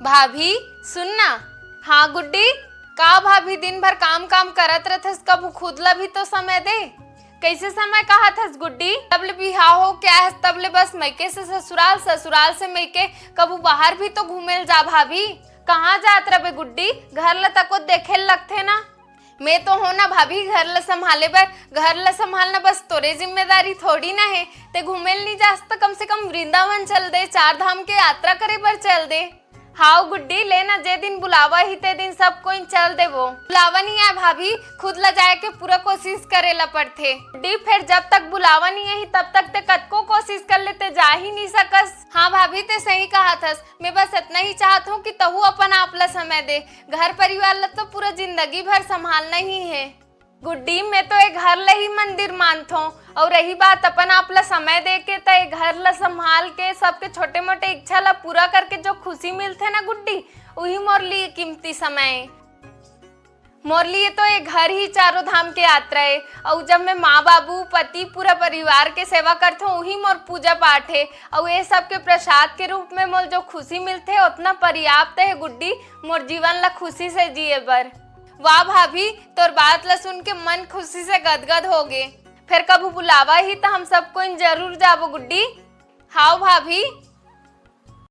भाभी सुन ना। हाँ गुड्डी, का भाभी दिन भर काम काम करत रहथस, कब खुद ला भी तो समय दे। कैसे समय कहा थस गुड्डी? तबले बिहाव हो क्या है, तबले बस मैके से ससुराल, ससुराल से मैके, कबू बाहर भी तो घूमेल जा भाभी। कहाँ जात रहे गुड्डी? घर ला तको देखे लगथे ना। मैं तो हो ना भाभी घर ला संभाले बर, घर ला संभालना बस तोरे जिम्मेदारी थोड़ी ना है। ते घूमेल नहीं जास तो कम से कम वृंदावन चल दे, 4 धाम के यात्रा करे बर चल दे। हाँ गुड्डी लेना, जे दिन बुलावा ही ते दिन सब कोई चल दे। वो बुलावा नहीं है भाभी, खुद ला जाए के पूरा कोशिश करे ला पड़थे। गुड्डी फिर जब तक बुलावा नहीं है तब तक ते कतको कोशिश कर लेते जा ही नहीं सकस। हाँ भाभी ते सही कहा थस, मैं बस इतना ही चाहत हूँ कि तहु अपन आप ला समय दे। घर परिवार ला तो पूरा जिंदगी भर संभालना ही है। गुड्डी मैं तो एक घर ला ही मंदिर मानत हूँ, और रही बात अपन आप ला समय दे के तो एक घर ला संभाल के सबके छोटे मोटे इच्छा ला पूरा करके जो खुशी मिलते ना गुड्डी, वही मोर लिए कीमती समय। मोर लिए तो एक घर ही 4 धाम के यात्रा है, और जब मैं माँ बाबू पति पूरा परिवार के सेवा करता हूँ वही मोर पूजा पाठ है, और ये सब के प्रसाद के रूप में मोर जो खुशी मिलते है उतना पर्याप्त है गुड्डी मोर जीवन ला खुशी से जिए बर। वाह भाभी, तोर बात ला सुन के मन खुशी से गदगद हो गए। फिर कबू बुलावा ही तो हम सब कोई जरूर जाबो गुड्डी। हाँ भाभी।